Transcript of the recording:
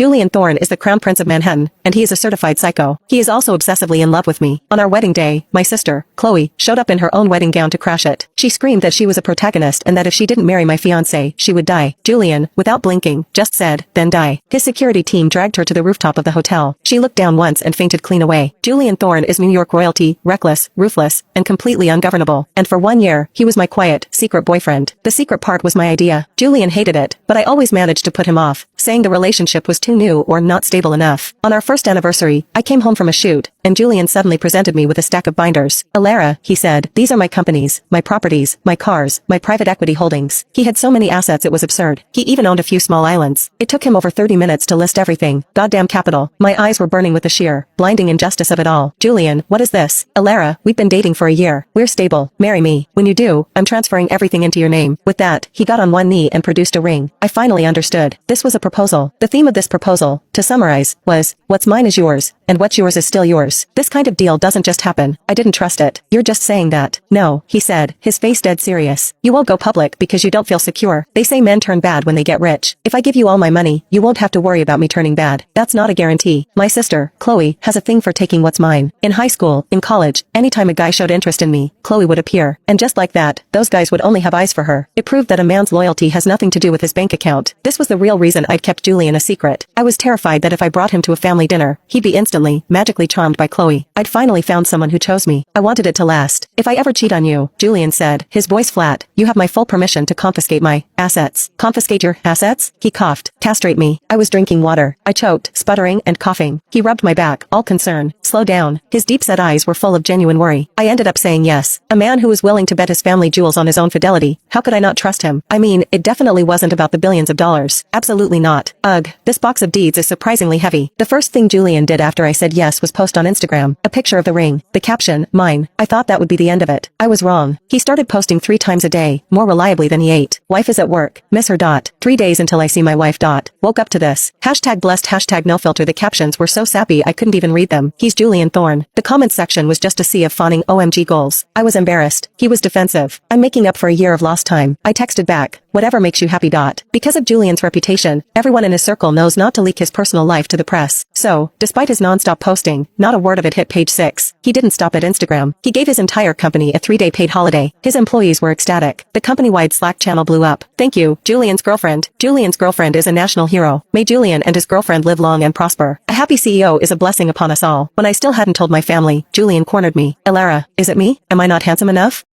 Julian Thorne is the Crown Prince of Manhattan, and he is a certified psycho. He is also obsessively in love with me. On our wedding day, my sister, Chloe, showed up in her own wedding gown to crash it. She screamed that she was a protagonist and that if she didn't marry my fiancé, she would die. Julian, without blinking, just said, then die. His security team dragged her to the rooftop of the hotel. She looked down once and fainted clean away. Julian Thorne is New York royalty, reckless, ruthless, and completely ungovernable. And for 1 year, he was my quiet, secret boyfriend. The secret part was my idea. Julian hated it, but I always managed to put him off, saying the relationship was too new or not stable enough. On our first anniversary, I came home from a shoot, and Julian suddenly presented me with a stack of binders. Alara, he said, these are my companies, my properties, my cars, my private equity holdings. He had so many assets it was absurd. He even owned a few small islands. It took him over 30 minutes to list everything. Goddamn capital. My eyes were burning with the sheer, blinding injustice of it all. Julian, what is this? Alara, we've been dating for a year. We're stable. Marry me. When you do, I'm transferring everything into your name. With that, he got on one knee and produced a ring. I finally understood. This was a proposal. The theme of this proposal, to summarize, was, what's mine is yours, and what's yours is still yours. This kind of deal doesn't just happen. I didn't trust it. You're just saying that. No, he said, his face dead serious. You won't go public because you don't feel secure. They say men turn bad when they get rich. If I give you all my money, you won't have to worry about me turning bad. That's not a guarantee. My sister, Chloe, has a thing for taking what's mine. In high school, in college, anytime a guy showed interest in me, Chloe would appear. And just like that, those guys would only have eyes for her. It proved that a man's loyalty has nothing to do with his bank account. This was the real reason I'd kept Julian a secret. I was terrified that if I brought him to a family dinner, he'd be instantly, magically charmed by Chloe. I'd finally found someone who chose me. I wanted it to last. If I ever cheat on you, Julian said, his voice flat, you have my full permission to confiscate my assets. Confiscate your assets? He coughed. Castrate me. I was drinking water. I choked, sputtering and coughing. He rubbed my back, all concern. Slow down. His deep-set eyes were full of genuine worry. I ended up saying yes. A man who was willing to bet his family jewels on his own fidelity. How could I not trust him? I mean, it definitely wasn't about the billions of dollars. Absolutely not. Ugh, this box of deeds is surprisingly heavy. The first thing Julian did after I said yes was post on Instagram a picture of the ring. The caption, mine. I thought that would be the end of it. I was wrong. He started posting 3 times a day, more reliably than he ate. Wife is at work. Miss her. 3 days until I see my wife. Woke up to this. Hashtag blessed. Hashtag no filter. The captions were so sappy I couldn't even read them. He's Julian Thorne. The comments section was just a sea of fawning OMG goals. I was embarrassed. He was defensive. I'm making up for a year of lost time. I texted back, whatever makes you happy. Because of Julian's reputation, everyone in his circle knows not to leak his personal life to the press. So, despite his non-stop posting, not a word of it hit page 6. He didn't stop at Instagram. He gave his entire company a 3-day paid holiday. His employees were ecstatic. The company-wide Slack channel blew up. Thank you, Julian's girlfriend. Julian's girlfriend is a national hero. May Julian and his girlfriend live long and prosper. A happy CEO is a blessing upon us all. When I still hadn't told my family, Julian cornered me. Alara, is it me? Am I not handsome enough?